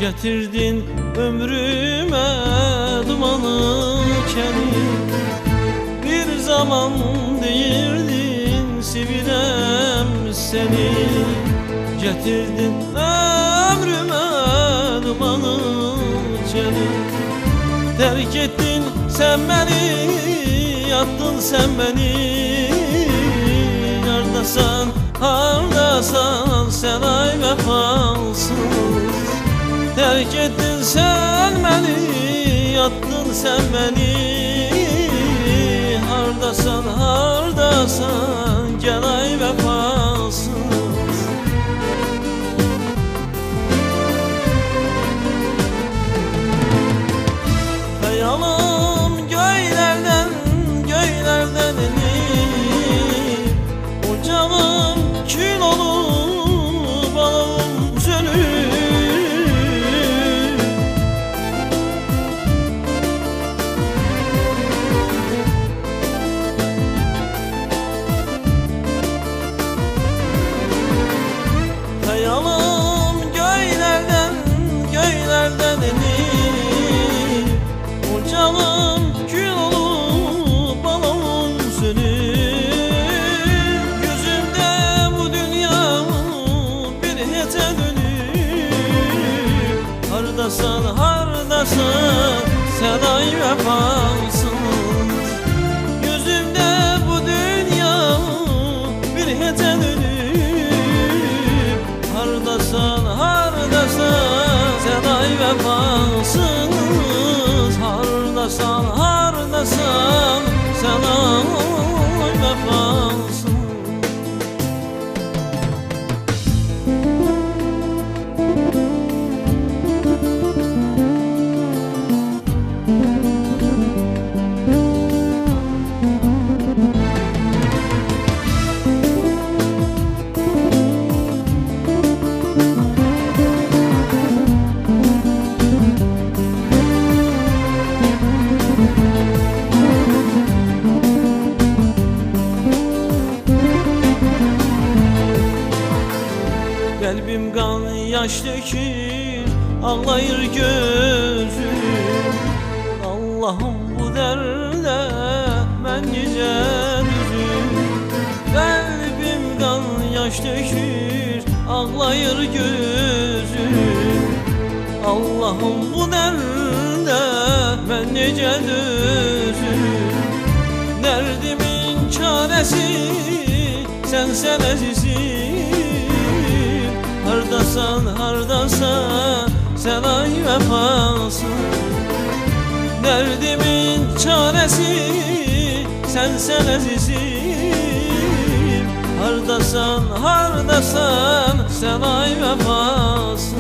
Getirdin ömrüme dumanı keni. Bir zaman değirdin sevilem seni. Getirdin ömrüme dumanı keni. Terk ettin sen beni, yattın sen beni. Neredesin, hardasan sen ay vefasız. Terk ettin sen beni, yattın sen beni. Hardasan, hardasan gel ay vefasız. Hayalım göylerden, göylerden inip ocağım kül olup balım sönüp. Hayalım göylerden, göylerden inip ocağım kül olup balım sönüp. Gözümde bu dünya bir hece dönüp. Hardasan, hardasan sen ay vefasız. Gözümde bu dünya bir hece dönüp. Hardasan, hardasan sen ay vefasız. Hardasan, hardasan sen ay vefasız. Kalbim kan yaş dökür, ağlayır gözüm. Allah'ım bu derde ben gece düzüm. Kalbim kan yaş dökür, ağlayır gözüm. Allah'ım bu derde ben nece düzüm. Derdimin çaresi sensen azizim. Hardasan, hardasan sen ay vefasız. Derdimin çaresi sensen azizim. Hardasan, hardasan sen ay vefasız.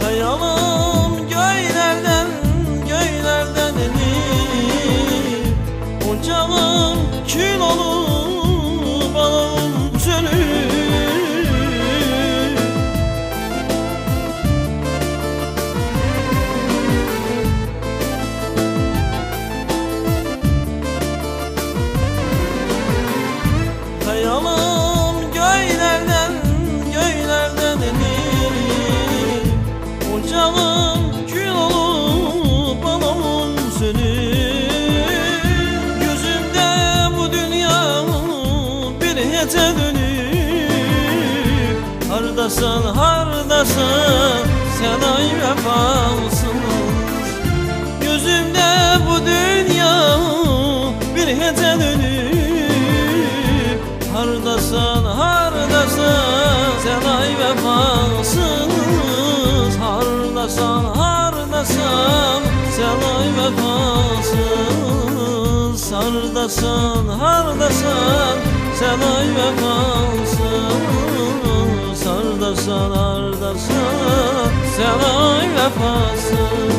Hayalım göylerden, göylerden inip ocağım kül olup balım sönüp. Hayalım göylerden, göylerden inip ocağım kül olup balım sönüp. Gözümde bu dünya bir hece dönüp. Hardasan, hardasan sen ay vefasız. Gözümde bu dünya bir hece dönüp. Hardasan, hardasan sen ay vefasız. Hardasan, hardasan sen ay vefasız. Hardasan, hardasan sen ay vefasız. Hardasan, hardasan sen ay vefasız.